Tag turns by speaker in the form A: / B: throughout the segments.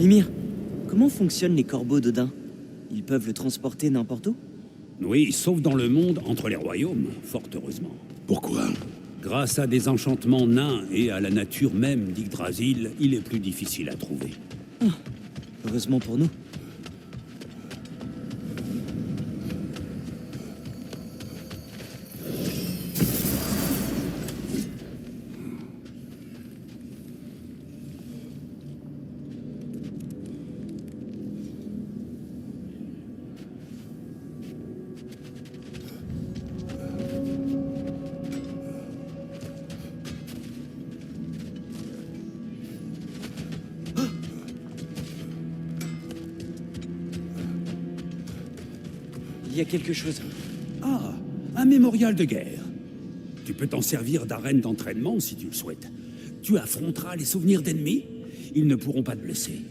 A: Mimir, comment fonctionnent les corbeaux d'Odin? Ils peuvent le transporter n'importe où?
B: Oui, sauf dans le monde entre les royaumes, fort heureusement.
C: Pourquoi?
B: Grâce à des enchantements nains et à la nature même d'Yggdrasil, il est plus difficile à trouver.
A: Ah, heureusement pour nous. Il y a quelque chose.
B: Ah, un mémorial de guerre. Tu peux t'en servir d'arène d'entraînement si tu le souhaites. Tu affronteras les souvenirs d'ennemis. Ils ne pourront pas te blesser.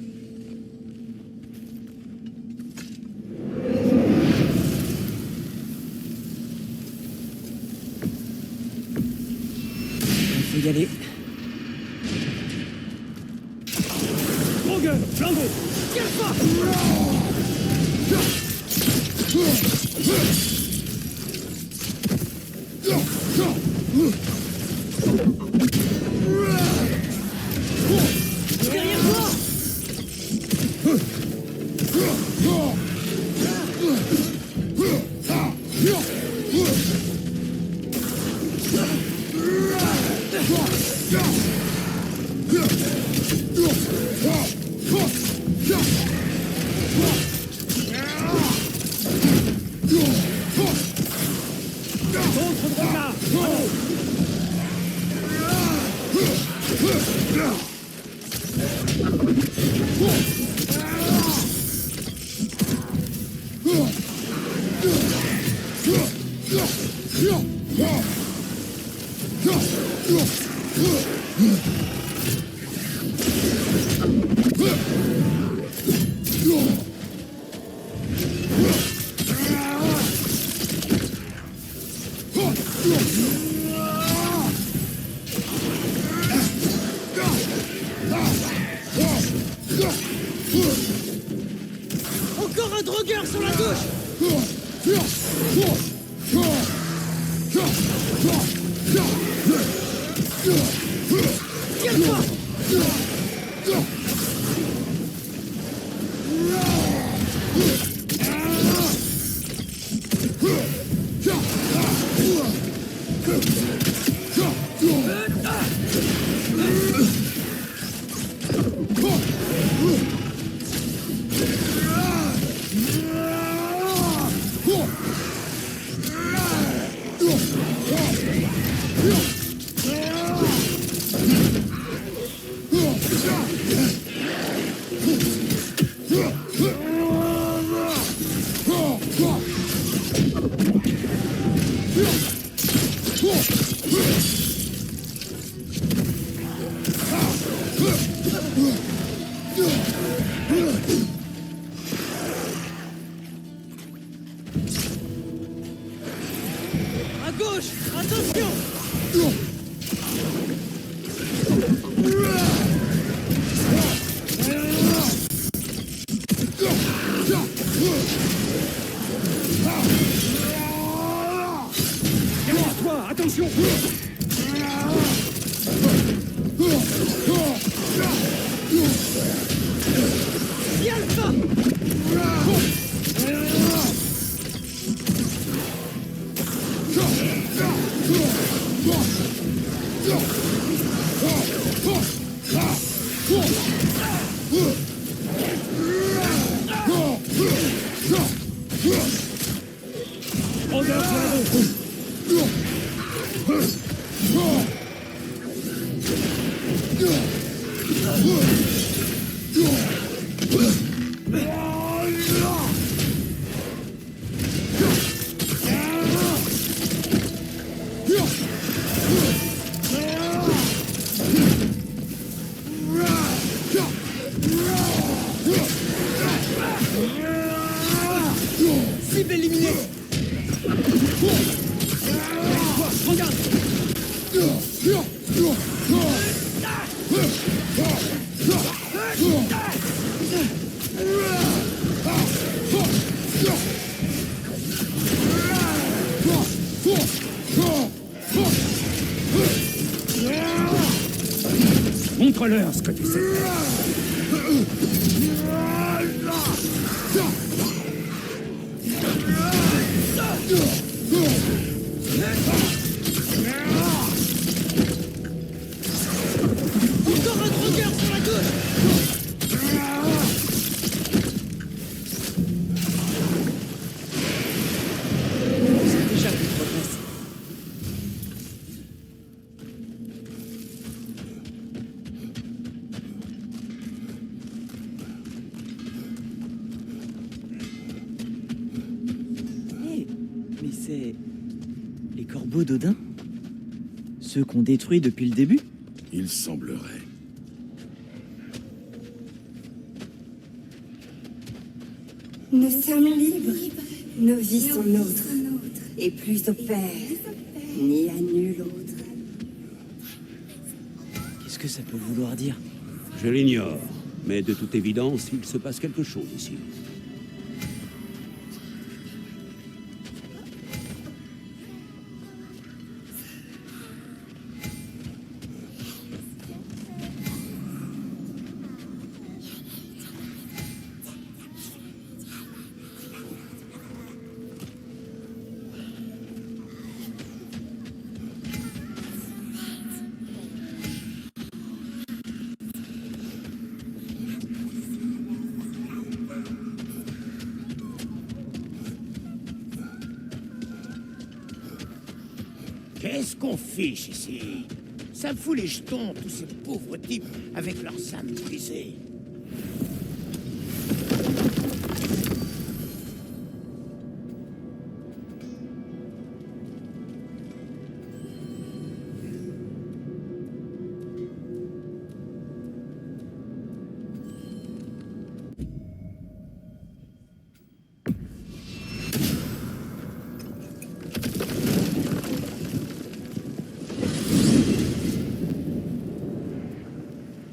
A: Il faut y aller.
B: Rogue, flambeau,
A: Derrière toi! Encore un drogueur sur la gauche! Tiens-toi! À gauche! Attention!
B: derrière toi, attention!
A: Yalpa!
B: Rogue, flambeau!
A: Cible éliminée!
B: Regarde! Montre-leur ce que tu sais faire.
C: Encore un gros cœur sur la gauche.
A: C'est déjà plus progresse. Mais c'est... les corbeaux d'Odin? Ceux qu'on détruit depuis le début?
D: Il semblerait.
E: Nous sommes libres. Nos vies sont nôtres. Et plus au Père, ni à nul autre.
A: Qu'est-ce que ça peut vouloir dire?
B: Je l'ignore, mais de toute évidence, il se passe quelque chose ici.
F: Qu'est-ce qu'on fiche ici? Ça me fout les jetons, tous ces pauvres types avec leurs âmes brisées.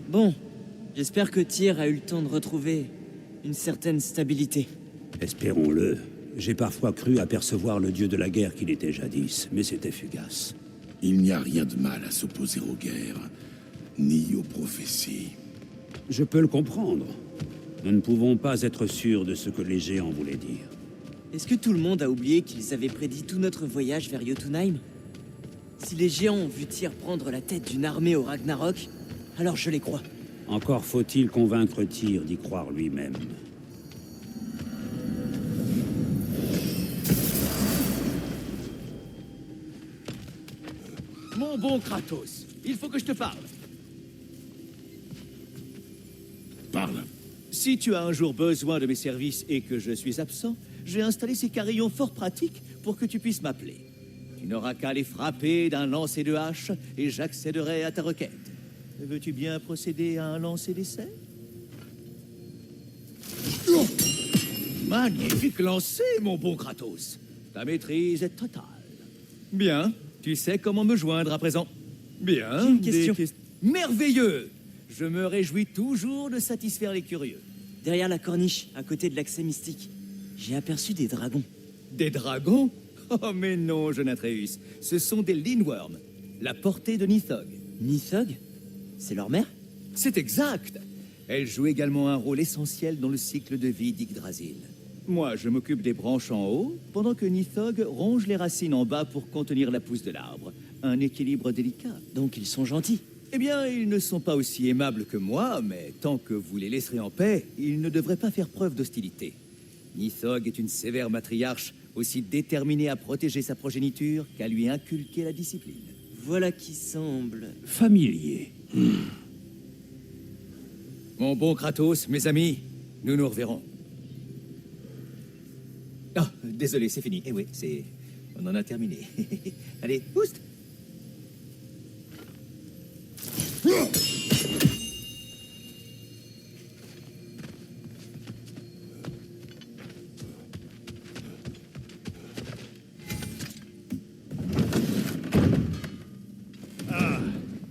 A: Bon, j'espère que Tyr a eu le temps de retrouver une certaine stabilité.
B: Espérons-le. J'ai parfois cru apercevoir le dieu de la guerre qu'il était jadis, mais c'était fugace.
D: Il n'y a rien de mal à s'opposer aux guerres, ni aux prophéties.
B: Je peux le comprendre. Nous ne pouvons pas être sûrs de ce que les géants voulaient dire.
A: Est-ce que tout le monde a oublié qu'ils avaient prédit tout notre voyage vers Jotunheim? Si les géants ont vu Tyr prendre la tête d'une armée au Ragnarok, alors je les crois.
B: Encore faut-il convaincre Tyr d'y croire lui-même.
C: Mon bon Kratos, il faut que je te parle.
D: Parle.
C: Si tu as un jour besoin de mes services et que je suis absent, j'ai installé ces carillons fort pratiques pour que tu puisses m'appeler. Tu n'auras qu'à les frapper d'un lancer de hache et j'accéderai à ta requête. Veux-tu bien procéder à un lancer d'essai? Magnifique lancer, mon bon Kratos. Ta maîtrise est totale. Bien, tu sais comment me joindre à présent. Bien.
A: J'ai une question.
C: Merveilleux. Je me réjouis toujours de satisfaire les curieux.
A: Derrière la corniche, à côté de l'accès mystique, j'ai aperçu des dragons.
C: Des dragons? Oh mais non, jeune Atreus. Ce sont des Lindworm, la portée de Nithog.
A: Nithog? C'est leur mère?
C: C'est exact. Elle joue également un rôle essentiel dans le cycle de vie d'Yggdrasil. Moi, je m'occupe des branches en haut, pendant que Nithog ronge les racines en bas pour contenir la pousse de l'arbre. Un équilibre délicat.
A: Donc ils sont gentils.
C: Eh bien, ils ne sont pas aussi aimables que moi, mais tant que vous les laisserez en paix, ils ne devraient pas faire preuve d'hostilité. Nithog est une sévère matriarche, aussi déterminée à protéger sa progéniture qu'à lui inculquer la discipline.
A: Voilà qui semble...
B: Familier.
C: Mon bon Kratos, mes amis, nous nous reverrons. Ah, désolé, c'est fini. Eh oui, c'est... On en a terminé. Allez, boost!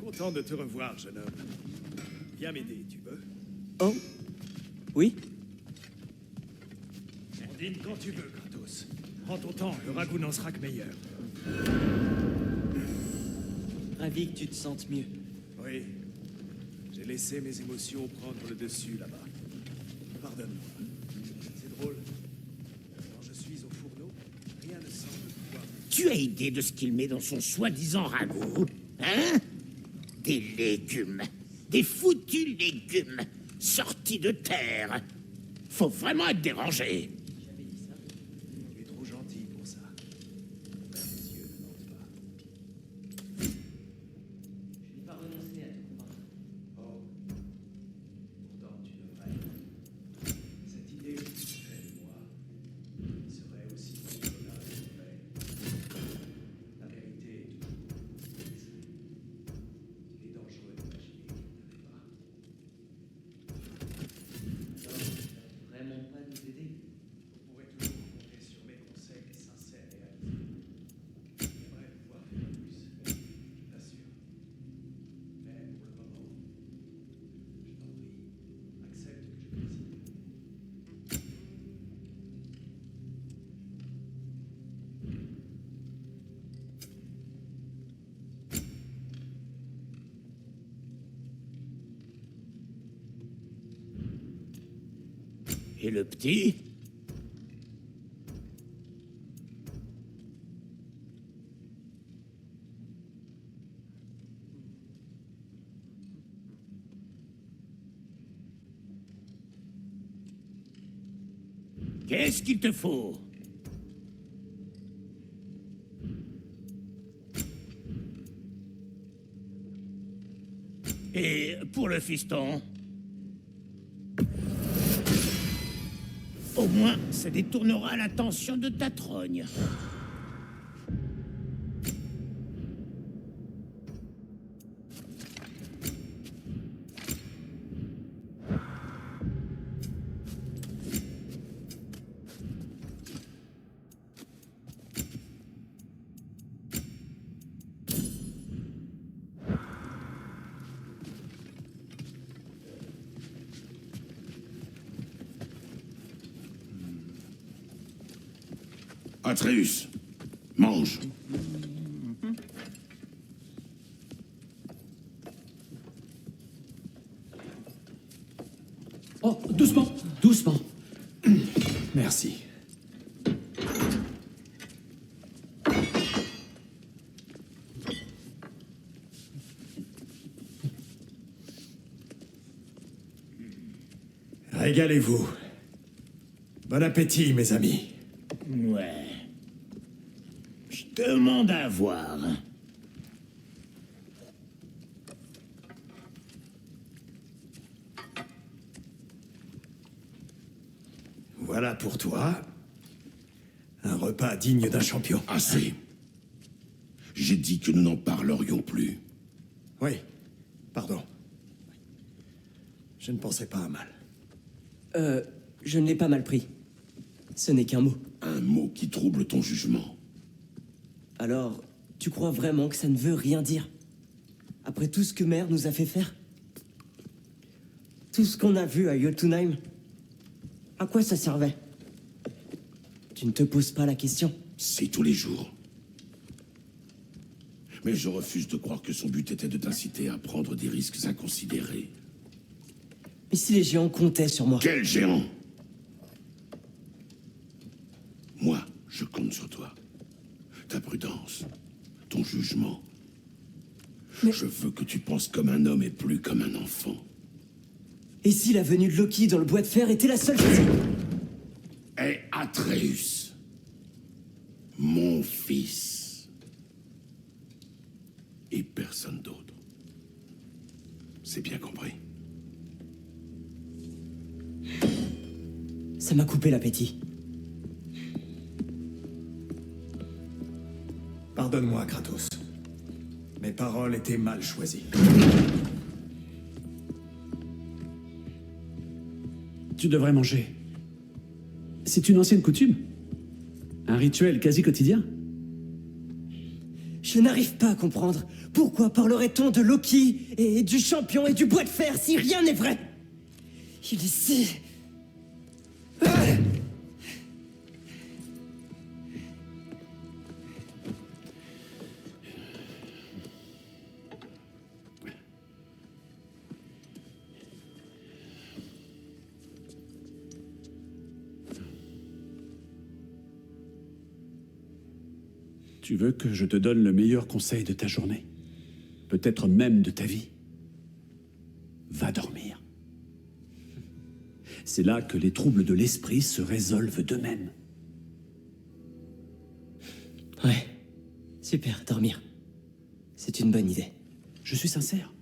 G: Content de te revoir, jeune homme. Viens m'aider, tu veux?
A: Oh? Oui?
G: On dîne quand tu veux, Kratos. Prends ton temps, le ragoût n'en sera que meilleur.
A: Ravi que tu te sentes mieux.
G: Oui. J'ai laissé mes émotions prendre le dessus là-bas. Pardonne-moi. C'est drôle. Quand je suis au fourneau, rien ne semble pouvoir...
F: Tu as idée de ce qu'il met dans son soi-disant ragoût? Hein? Des légumes. Des foutus légumes. Sortis de terre. Faut vraiment être dérangé.
G: Tu es trop gentil pour ça. Mes yeux ne mentent pas.
A: Je n'ai pas renoncé à te convaincre.
G: Oh. Pourtant, tu devrais. Cette idée que tu fais de moi serait aussi contrôlable que vrai. La vérité est toujours. Il est dangereux d'imaginer qu'il ne l'est pas.
A: Alors, tu vas vraiment pas nous aider?
G: Vous pourrez toujours compter sur mes conseils sincères et réalisés. J'aimerais pouvoir faire plus, je t'assure. Mais pour le moment, je t'en prie, accepte que je décide.
F: Et le petit? Qu'est-ce qu'il te faut? Et pour le fiston? Au moins, ça détournera l'attention de ta trogne.
D: Atreus, mange.
B: Oh, doucement, doucement. Merci.
G: Régalez-vous. Bon appétit, mes amis.
F: Ouais. Je demande à voir.
G: Voilà pour toi. Un repas digne d'un champion.
D: Assez. J'ai dit que nous n'en parlerions plus.
G: Oui, pardon. Je ne pensais pas à mal.
A: Je ne l'ai pas mal pris. Ce n'est qu'un mot.
D: Un mot qui trouble ton jugement.
A: Alors, tu crois vraiment que ça ne veut rien dire? Après tout ce que Mère nous a fait faire? Tout ce qu'on a vu à Jotunheim? À quoi ça servait? Tu ne te poses pas la question?
D: C'est tous les jours. Mais je refuse de croire que son but était de t'inciter à prendre des risques inconsidérés.
A: Mais si les géants comptaient sur moi?
D: Quel géant! Moi, je compte sur toi. Ta prudence, ton jugement.
A: Mais-
D: Je veux que tu penses comme un homme et plus comme un enfant.
A: Et si la venue de Loki dans le bois de fer était la seule chose?
D: Et Atreus, mon fils. Et personne d'autre. C'est bien compris.
A: Ça m'a coupé l'appétit.
G: Pardonne-moi, Kratos. Mes paroles étaient mal choisies.
B: Tu devrais manger. C'est une ancienne coutume. Un rituel quasi quotidien.
A: Je n'arrive pas à comprendre. Pourquoi parlerait-on de Loki et du champion et du bois de fer si rien n'est vrai? Il est si...
B: Tu veux que je te donne le meilleur conseil de ta journée? Peut-être même de ta vie? Va dormir. C'est là que les troubles de l'esprit se résolvent d'eux-mêmes.
A: Ouais. Super, dormir. C'est une bonne idée.
B: Je suis sincère.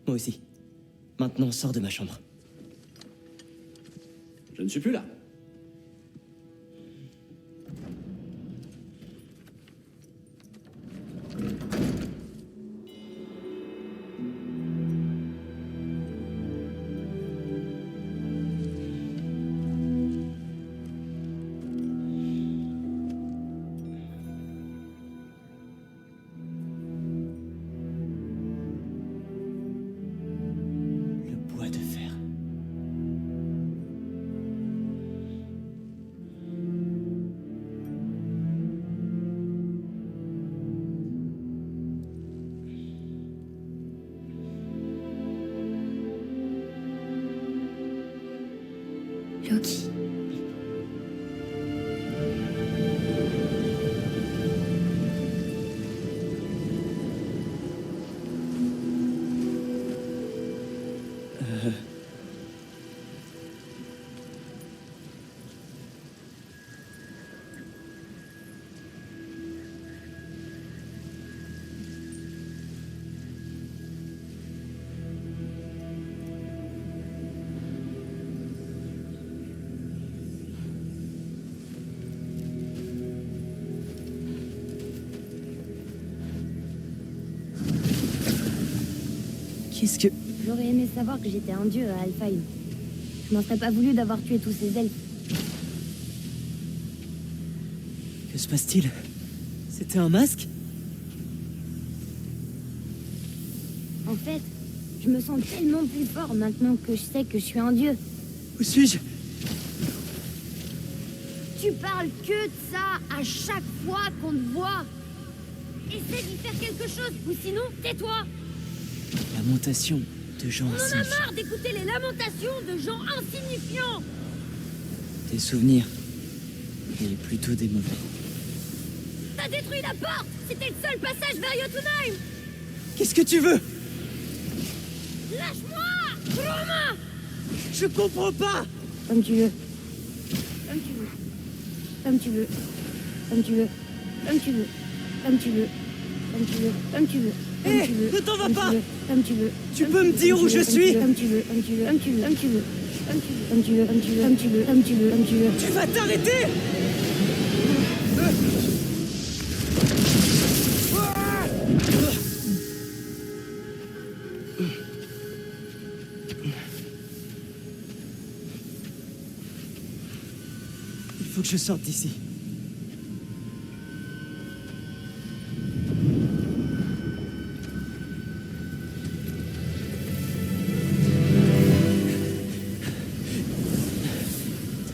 A: Moi aussi. Maintenant, sors de ma chambre.
B: Je ne suis plus là.
A: Le bois de fer.
E: Loki.
A: Qu'est-ce que...
H: J'aurais aimé savoir que j'étais un dieu à Alfheim. Je m'en serais pas voulu d'avoir tué tous ces elfes.
A: Que se passe-t-il? C'était un masque?
H: En fait, je me sens tellement plus fort maintenant que je sais que je suis un dieu.
A: Où suis-je?
H: Tu parles que de ça à chaque fois qu'on te voit. Essaie d'y faire quelque chose, ou sinon, tais-toi.
A: Lamentation de gens
H: On en a
A: insignifiants.
H: marre d'écouter les lamentations de gens insignifiants.
A: Des souvenirs. Et plutôt des mauvais.
H: T'as détruit la porte. C'était le seul passage vers Jotunheim.
A: Qu'est-ce que tu veux?
H: Lâche-moi, Romain.
A: Je comprends pas!
H: Comme tu veux. Comme tu veux. Comme tu veux. Comme tu veux. Comme tu veux. Comme tu veux. Comme tu veux. Comme tu veux.
A: Hé, ne t'en va pas!
H: Comme tu veux.
A: Tu peux me dire où je suis?
H: Comme tu veux. Comme tu veux. Comme tu veux. Comme tu veux. Comme tu veux. Comme tu veux. Comme tu veux. Comme tu veux. Comme tu veux.
A: Tu vas t'arrêter! Il faut que je sorte d'ici.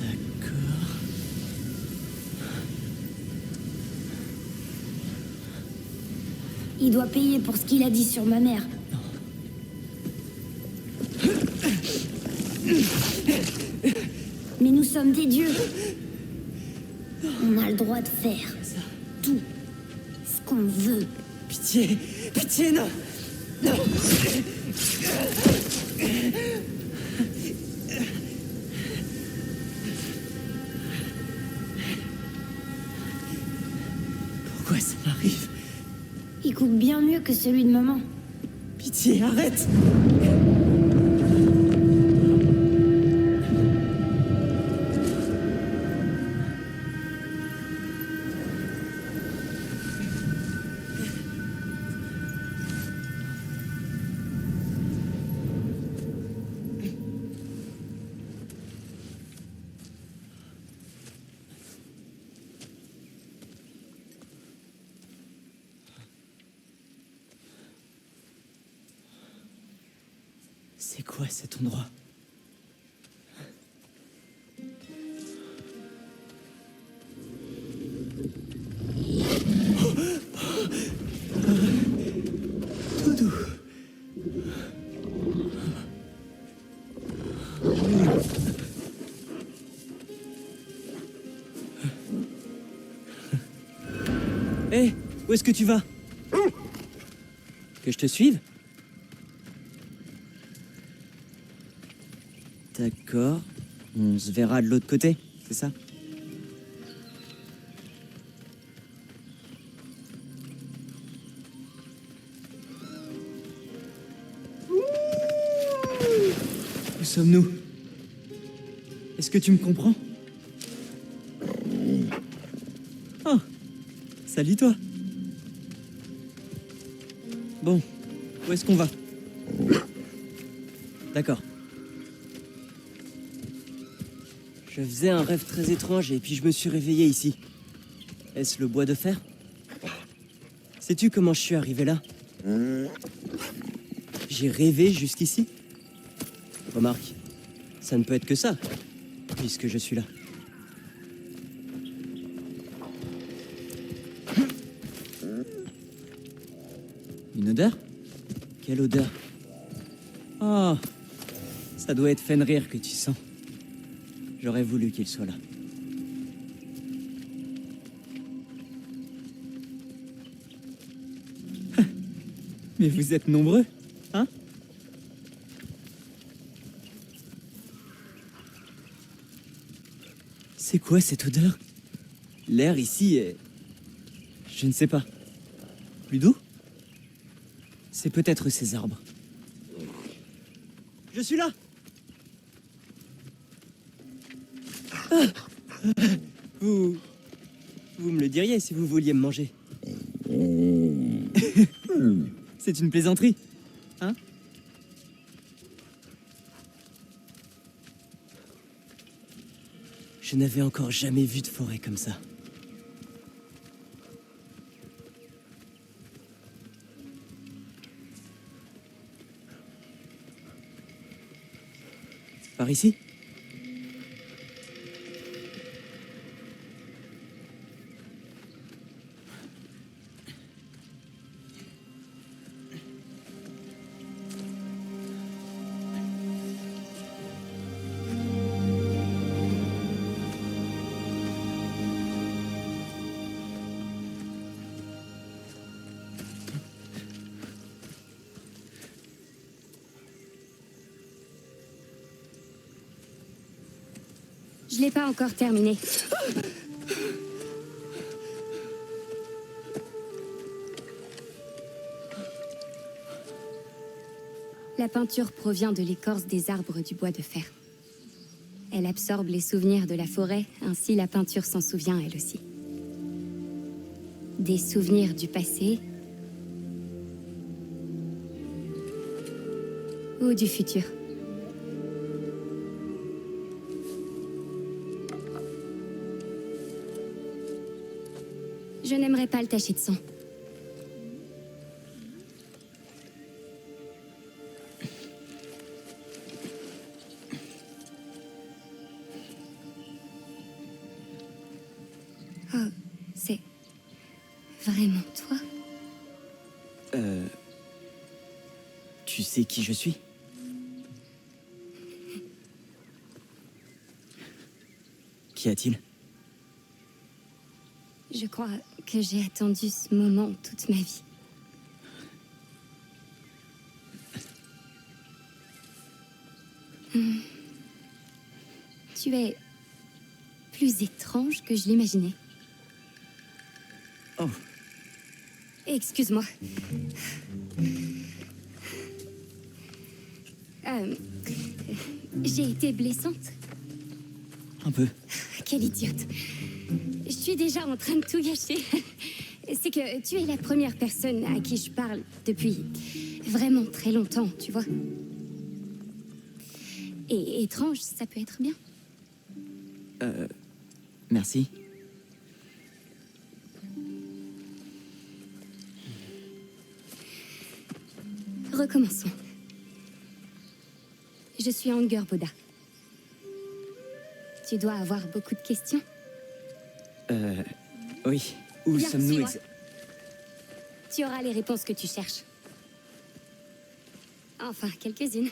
A: D'accord.
H: Il doit payer pour ce qu'il a dit sur ma mère. Mais nous sommes des dieux. On a le droit de faire tout ce qu'on veut.
A: Pitié! Pitié, non! Non! Pourquoi ça m'arrive?
H: Il coupe bien mieux que celui de maman.
A: Pitié, arrête! C'est quoi cet endroit? Tout doux. Hé, où est-ce que tu vas? Que je te suive? D'accord. On se verra de l'autre côté, c'est ça? Où sommes-nous? Est-ce que tu me comprends? Oh, salut toi. Bon, où est-ce qu'on va? D'accord. Je faisais un rêve très étrange et puis je me suis réveillé ici. Est-ce le bois de fer? Sais-tu comment je suis arrivé là? J'ai rêvé jusqu'ici? Remarque, ça ne peut être que ça, puisque je suis là. Une odeur? Quelle odeur? Oh, ça doit être Fenrir que tu sens. J'aurais voulu qu'il soit là. Mais vous êtes nombreux, hein? C'est quoi cette odeur? L'air ici est... Je ne sais pas. Plus doux? C'est peut-être ces arbres. Je suis là! Ah, vous me le diriez si vous vouliez me manger. C'est une plaisanterie, hein? Je n'avais encore jamais vu de forêt comme ça. Par ici?
H: Je l'ai pas encore terminé. La peinture provient de l'écorce des arbres du bois de fer. Elle absorbe les souvenirs de la forêt, ainsi la peinture s'en souvient elle aussi. Des souvenirs du passé ou du futur. Je n'aimerais pas le tacher de sang. Oh, c'est vraiment toi?
A: Tu sais qui je suis? Qu'y a-t-il?
H: Je crois que j'ai attendu ce moment toute ma vie. Tu es plus étrange que je l'imaginais.
A: Oh.
H: Excuse-moi. J'ai été blessante.
A: Un peu.
H: Quelle idiote. Je suis déjà en train de tout gâcher. C'est que tu es la première personne à qui je parle depuis vraiment très longtemps, tu vois. Et étrange, ça peut être bien.
A: Merci.
H: Recommençons. Je suis Anger Boda. Tu dois avoir beaucoup de questions.
A: Oui. Où
H: Viens,
A: sommes-nous
H: suis-moi. Tu auras les réponses que tu cherches. Enfin, quelques-unes.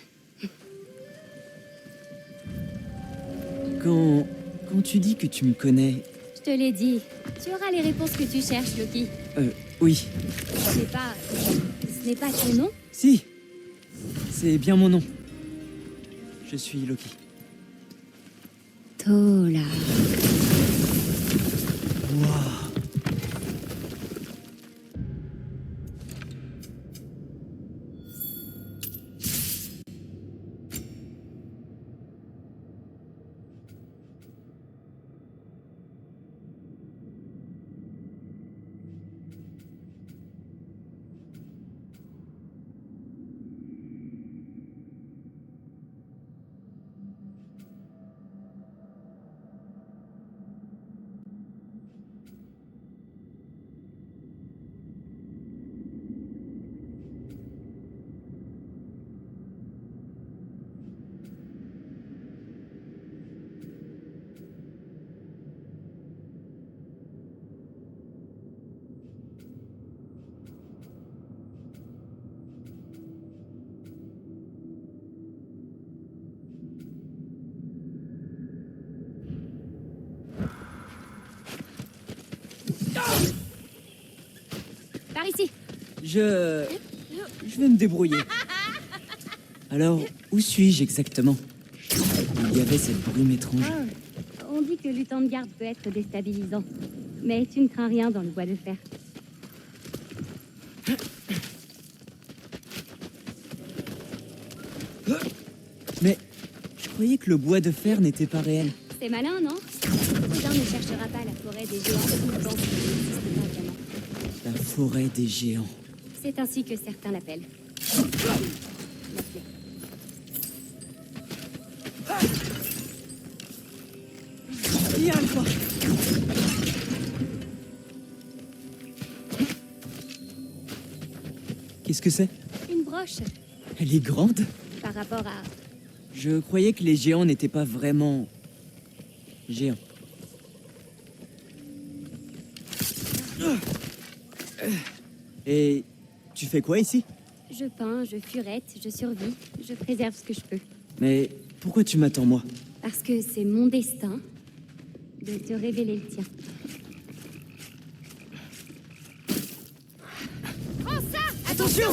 A: Quand tu dis que tu me connais,
H: Je te l'ai dit, Tu auras les réponses que tu cherches, Loki.
A: Oui.
H: Ce n'est pas ton nom?
A: Si. C'est bien mon nom. Je suis Loki.
H: Tola.
A: Waouh.
H: Par ici.
A: Je vais me débrouiller. Alors, où suis-je exactement? Il y avait cette brume étrange.
H: On dit que lutter de garde peut être déstabilisant. Mais tu ne crains rien dans le bois de fer.
A: Mais je croyais que le bois de fer n'était pas réel.
H: C'est malin, non? Cousin ne cherchera pas la forêt des géants s'il pense qu'il n'existe pas vraiment.
A: La forêt des géants.
H: C'est ainsi que certains l'appellent.
A: Qu'est-ce que c'est?
H: Une broche.
A: Elle est grande?
H: Par rapport à...
A: Je croyais que les géants n'étaient pas vraiment... géants. Et tu fais quoi ici?
H: Je peins, je furette, je survis, je préserve ce que je peux.
A: Mais pourquoi tu m'attends moi?
H: Parce que c'est mon destin de te révéler le tien. Prends ça!
A: Attention!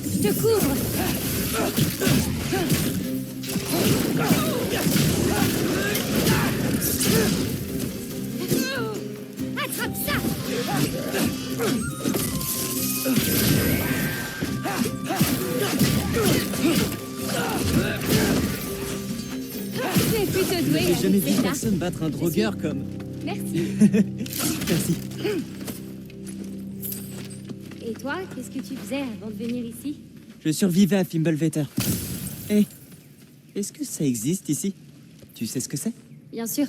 H: Je te couvre! Attrape ça! Tu es plutôt doué.
A: J'ai jamais vu
H: avec
A: personne battre un drogueur comme...
H: Merci.
A: Merci.
H: Et toi, qu'est-ce que tu faisais avant de venir ici?
A: Je survivais à Fimbulvetter. Hé, est-ce que ça existe ici? Tu sais ce que c'est?
H: Bien sûr.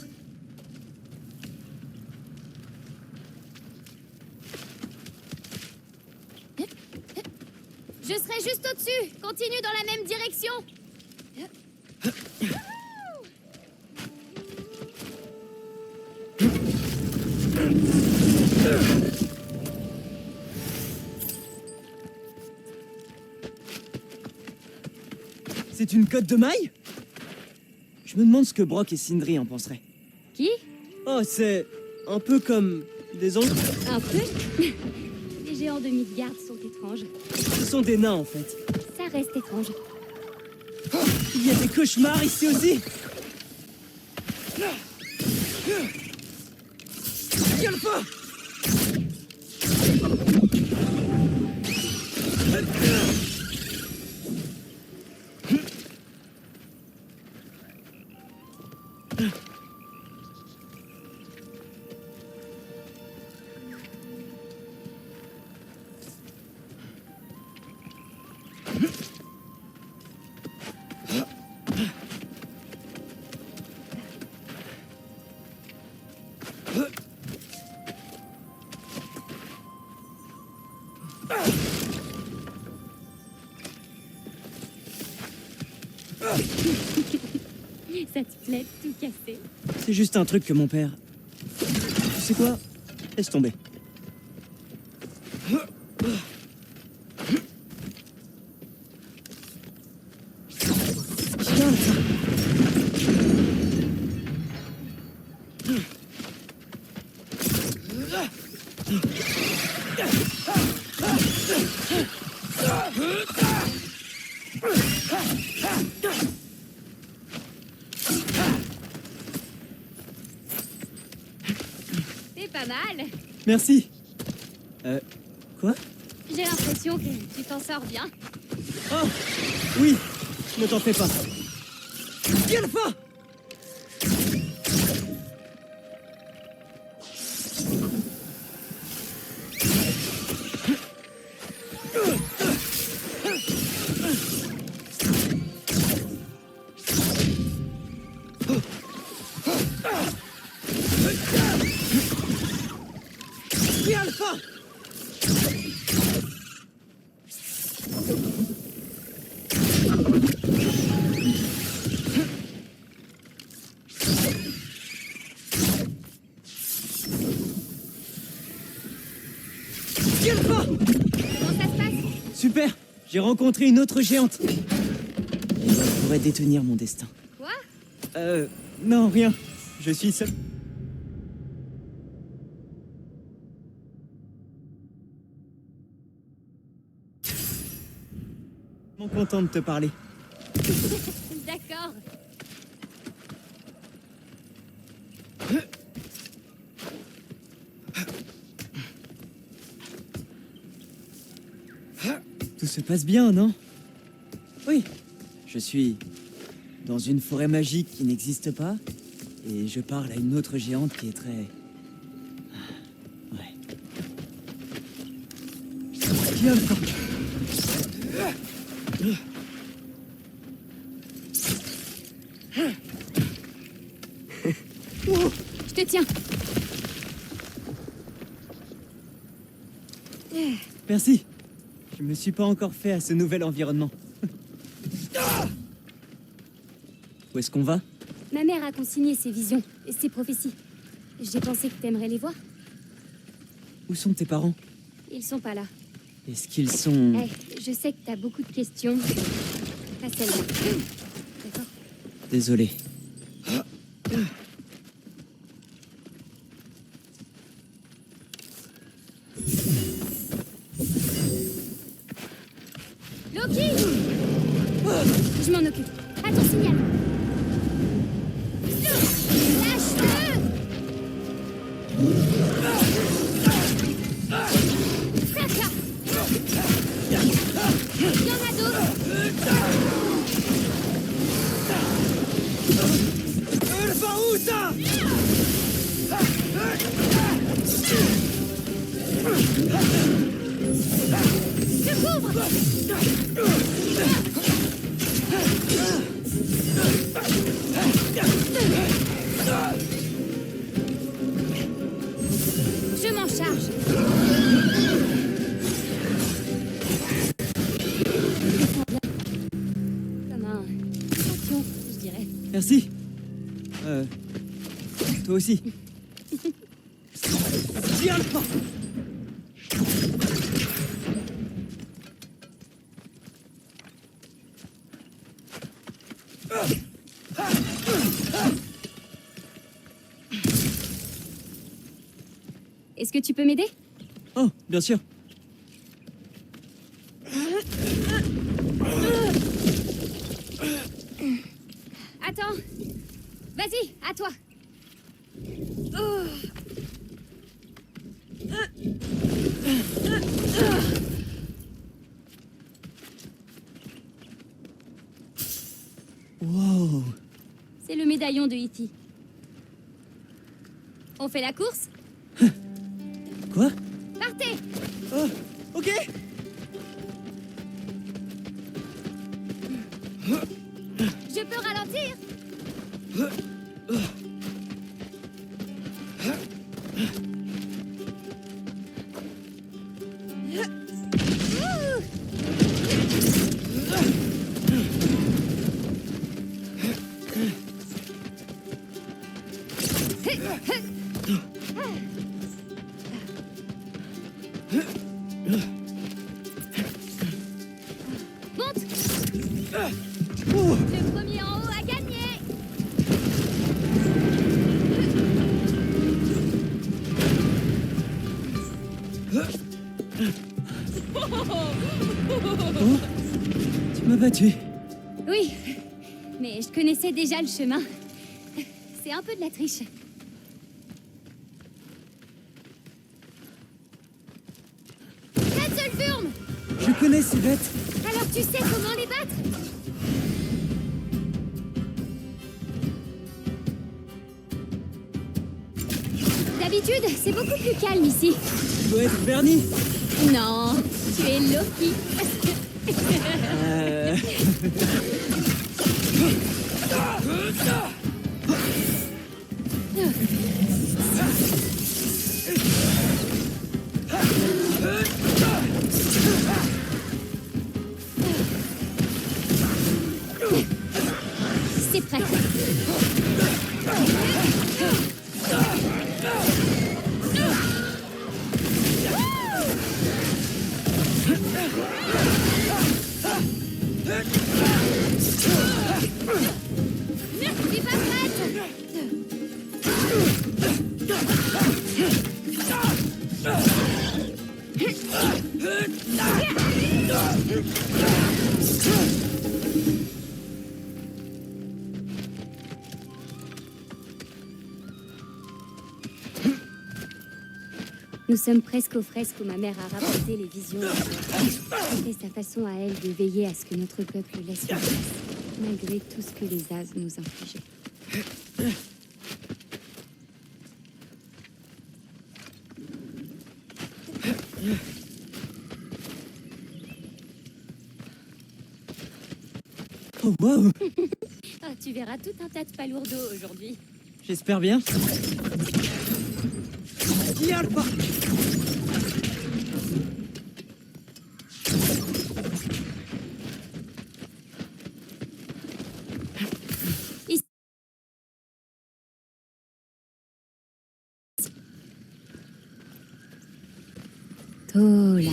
H: Je serai juste au-dessus. Continue dans la même direction.
A: C'est une cotte de maille? Je me demande ce que Brock et Sindri en penseraient.
H: Qui?
A: Oh, c'est un peu comme des ongles.
H: Un peu. Les géants de Midgard sont étranges.
A: Ce sont des nains en fait.
H: Ça reste étrange.
A: Il y a des cauchemars ici aussi. Gueule pas!
H: Ça te plaît de tout casser?
A: C'est juste un truc que mon père... Tu sais quoi? Laisse tomber.
H: pas mal.
A: Merci. Quoi?
H: J'ai l'impression que tu t'en sors bien.
A: Oh! Oui! Ne t'en fais pas. Alpha! Alpha! Alpha!
H: Comment ça se passe?
A: Super! J'ai rencontré une autre géante. Elle pourrait détenir mon destin.
H: Quoi?
A: Non, rien. Je suis seul. Content de te parler.
H: D'accord.
A: Tout se passe bien, non? Oui. Je suis dans une forêt magique qui n'existe pas, et je parle à une autre géante qui est très... Ouais. Viens,
H: Je te tiens.
A: Merci. Je me suis pas encore fait à ce nouvel environnement. Où est-ce qu'on va?
H: Ma mère a consigné ses visions et ses prophéties. J'ai pensé que t'aimerais les voir.
A: Où sont tes parents?
H: Ils sont pas là.
A: Est-ce qu'ils sont...
H: Je sais que t'as beaucoup de questions. Pas celle-là. D'accord?
A: Désolé.
H: Loki! Je m'en occupe. À ton signal. Lâche-le! Fracas! Il y en a d'autres! Je couvre! Je m'en charge. Comme un champion, je dirais.
A: Merci. Toi aussi. Tiens le pas.
H: Est-ce que tu peux m'aider?
A: Oh, bien sûr.
H: Attends. Vas-y, à toi.
A: Wow.
H: C'est le médaillon de E.T. On fait la course?
A: Quoi?
H: Partez!
A: Oh, ok.
H: Je peux ralentir? Monte! Le premier en haut a gagné!
A: Oh, tu m'as battu.
H: Oui, mais je connaissais déjà le chemin. C'est un peu de la triche.
A: connais ces bêtes.
H: Alors tu sais comment les battre? D'habitude, c'est beaucoup plus calme ici.
A: Tu dois être Bernie.
H: Non, tu es Loki. C'est prêt. Je suis pas prête. Nous sommes presque aux fresques où ma mère a rapporté les visions. C'était sa façon à elle de veiller à ce que notre peuple laisse une trace, malgré tout ce que les As nous infligeaient.
A: Oh wow.
H: Ah, tu verras tout un tas de palourdeaux aujourd'hui.
A: J'espère bien. Yalpa.
H: Tola.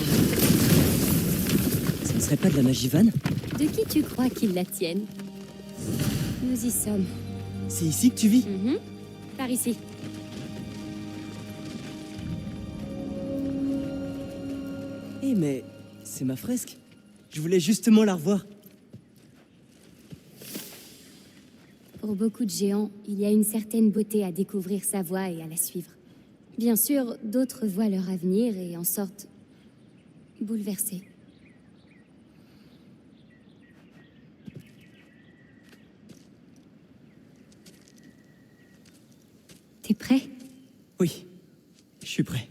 A: Ce ne serait pas de la magie vanne?
H: De qui tu crois qu'ils la tiennent? Nous y sommes.
A: C'est ici que tu vis?
H: Par ici.
A: Eh mais c'est ma fresque. Je voulais justement la revoir.
H: Pour beaucoup de géants, il y a une certaine beauté à découvrir sa voie et à la suivre. Bien sûr, d'autres voient leur avenir et en sortent bouleversés. T'es prêt?
A: Oui, je suis prêt.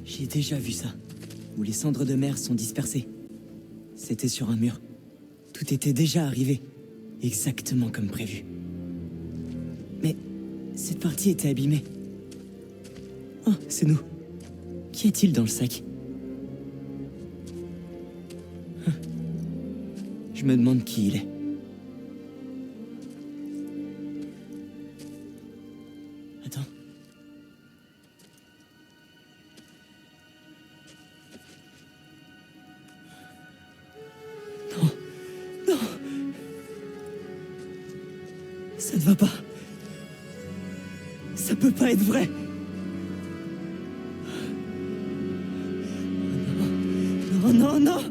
A: J'ai déjà vu ça, où les cendres de mer sont dispersées. C'était sur un mur. Tout était déjà arrivé, exactement comme prévu. Mais cette partie était abîmée. Oh, c'est nous. Qu'y a-t-il dans le sac? Je me demande qui il est. Attends. Non. Non. Ça ne va pas. Ça peut pas être vrai. Non, non, non.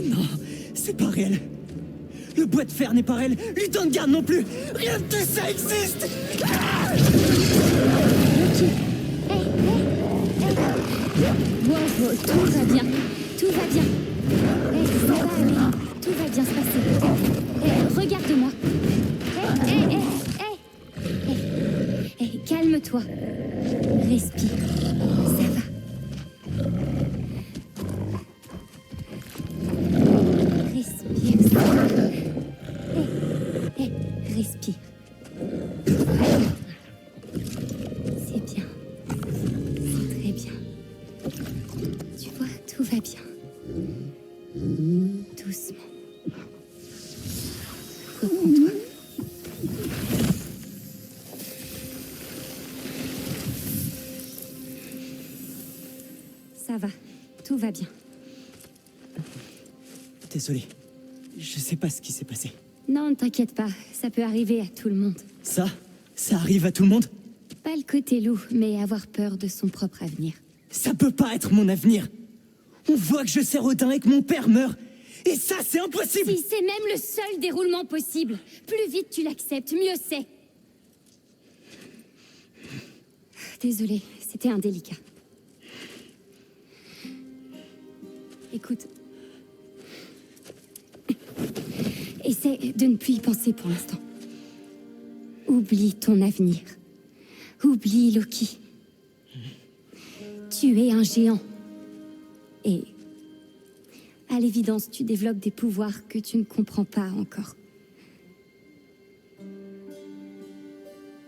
A: Non, c'est pas réel. Le bois de fer n'est pas réel. Lutin de garde non plus. Rien de tout ça existe.
H: Wow, tout va bien. Tout va bien. Ça va aller. Tout va bien se passer. Regarde-moi. Calme-toi. Respire. Ça va. Respire. Ça va. Respire. C'est bien. C'est très bien. Tu vois, tout va bien. Doucement. Reprends-toi. Ça va. Tout va bien.
A: Désolé. Je sais pas ce qui s'est passé.
H: Non, ne t'inquiète pas. Ça peut arriver à tout le monde.
A: Ça arrive à tout le monde?
H: Pas le côté loup, mais avoir peur de son propre avenir.
A: Ça peut pas être mon avenir. On voit que je sers Odin et que mon père meurt. Et ça, c'est impossible.
H: Si c'est même le seul déroulement possible, plus vite tu l'acceptes, mieux c'est. Désolée, c'était indélicat. Écoute. Essaie de ne plus y penser pour l'instant. Oublie ton avenir. Oublie Loki. Tu es un géant. Et à l'évidence, tu développes des pouvoirs que tu ne comprends pas encore.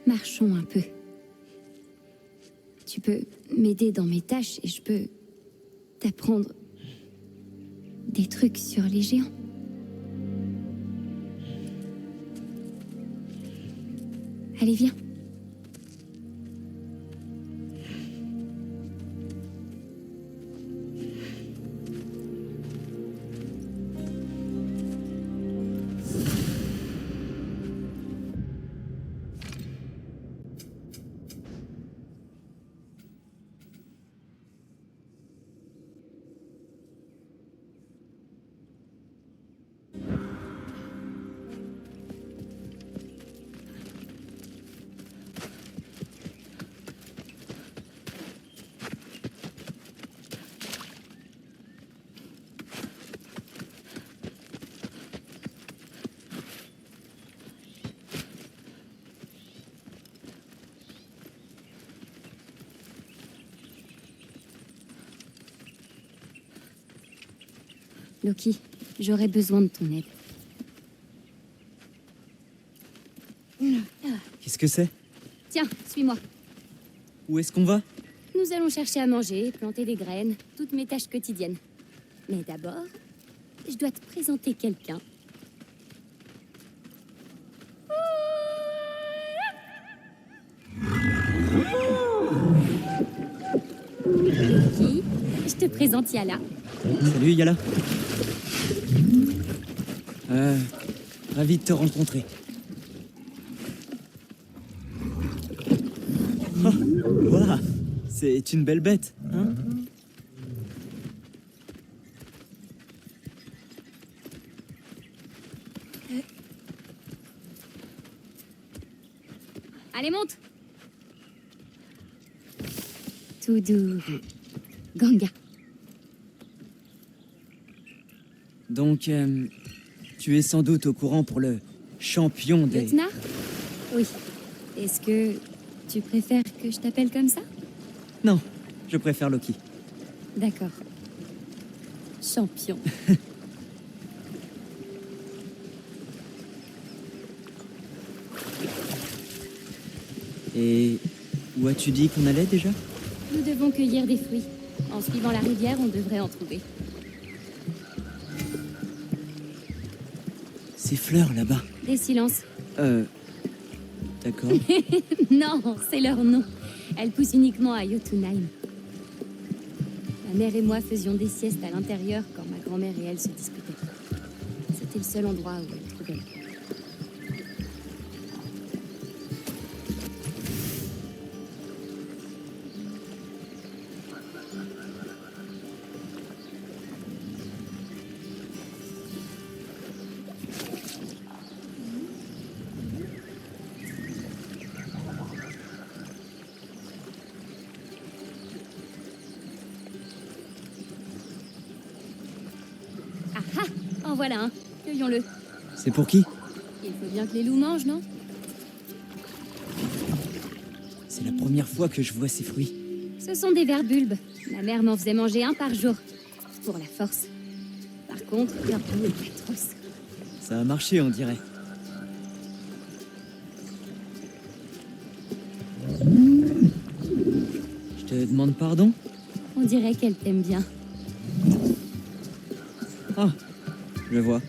H: Marchons un peu. Tu peux m'aider dans mes tâches et je peux t'apprendre des trucs sur les géants. Allez, viens. Loki, j'aurais besoin de ton aide.
A: Qu'est-ce que c'est?
H: Tiens, suis-moi.
A: Où est-ce qu'on va?
H: Nous allons chercher à manger, planter des graines, toutes mes tâches quotidiennes. Mais d'abord, je dois te présenter quelqu'un. Loki, je te présente Yala.
A: Salut Yala. Ravi de te rencontrer. Oh, waouh, c'est une belle bête, hein?
H: Allez, monte. Tout doux. Ganga.
A: Donc, tu es sans doute au courant pour le champion des...
H: Jotnar? Oui. Est-ce que tu préfères que je t'appelle comme ça?
A: Non, je préfère Loki.
H: D'accord. Champion.
A: Et où as-tu dit qu'on allait déjà?
H: Nous devons cueillir des fruits. En suivant la rivière, on devrait en trouver.
A: Ces fleurs là-bas.
H: Des silences.
A: D'accord.
H: Non, c'est leur nom. Elles poussent uniquement à Jotunheim. Ma mère et moi faisions des siestes à l'intérieur quand ma grand-mère et elle se disputaient. C'était le seul endroit où elles trouvaient la paix. Ah ah! En voilà un. Cueillons-le.
A: C'est pour qui?
H: Il faut bien que les loups mangent, non?
A: C'est la première fois que je vois ces fruits.
H: Ce sont des vers bulbes. Ma mère m'en faisait manger un par jour. Pour la force. Par contre, leur goût est atroce.
A: Ça a marché, on dirait. Je te demande pardon?
H: On dirait qu'elle t'aime bien.
A: Ah, je vois.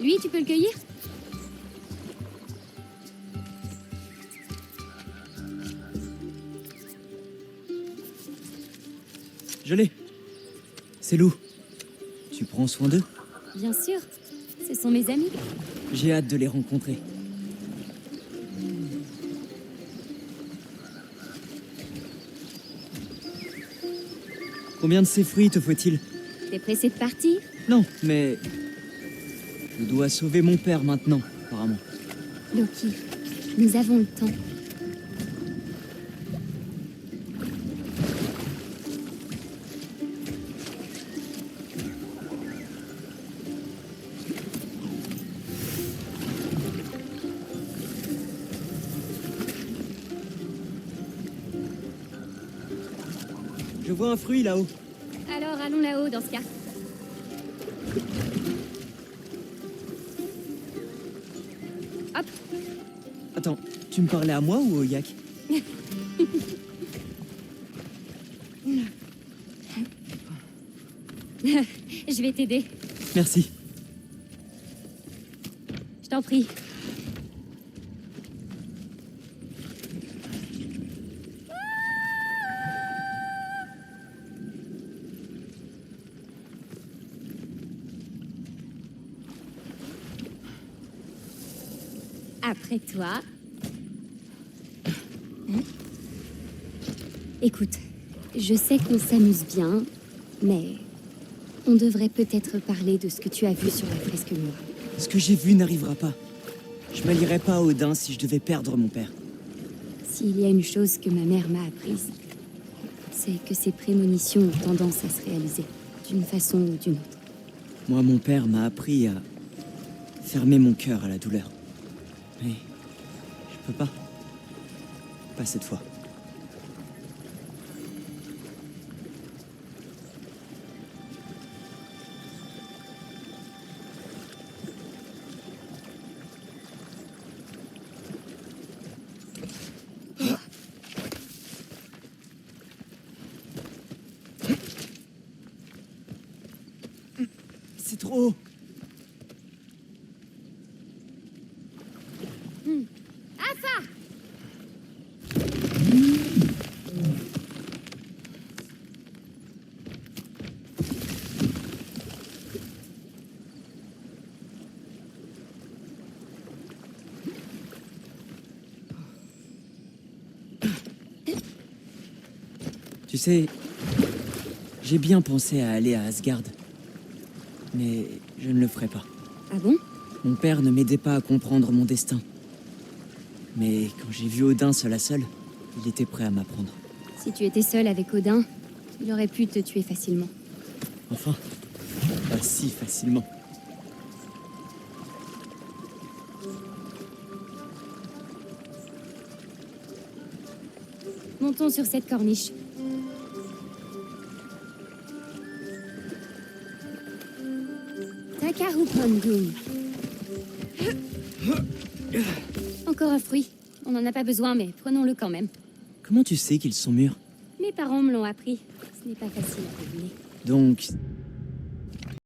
H: Lui, tu peux le cueillir?
A: Je l'ai. C'est Lou. Tu prends soin d'eux?
H: Bien sûr. Ce sont mes amis.
A: J'ai hâte de les rencontrer. Combien de ces fruits te faut-il?
H: T'es pressé de partir?
A: Non, mais... Je dois sauver mon père maintenant, apparemment.
H: Loki, nous avons le temps.
A: Je vois un fruit là-haut.
H: Alors allons là-haut dans ce cas. Hop,
A: Attends, tu me parlais à moi ou au yak?
H: je vais t'aider.
A: Merci.
H: Je t'en prie. Après toi. Écoute, je sais qu'on s'amuse bien, mais on devrait peut-être parler de ce que tu as vu sur la fresque murale.
A: Ce que j'ai vu n'arrivera pas. Je m'allierai pas à Odin si je devais perdre mon père.
H: S'il y a une chose que ma mère m'a apprise, c'est que ses prémonitions ont tendance à se réaliser, d'une façon ou d'une autre.
A: Moi, mon père m'a appris à fermer mon cœur à la douleur. Mais je peux pas. Pas cette fois. C'est trop haut. Tu sais, j'ai bien pensé à aller à Asgard. Mais je ne le ferai pas.
H: Ah bon?
A: Mon père ne m'aidait pas à comprendre mon destin. Mais quand j'ai vu Odin seul à seul, il était prêt à m'apprendre.
H: Si tu étais seul avec Odin, il aurait pu te tuer facilement.
A: Enfin, pas si facilement.
H: Montons sur cette corniche. Takarupangun. Encore un fruit. On n'en a pas besoin, mais prenons-le quand même.
A: Comment tu sais qu'ils sont mûrs?
H: Mes parents me l'ont appris. Ce n'est pas facile à deviner.
A: Donc,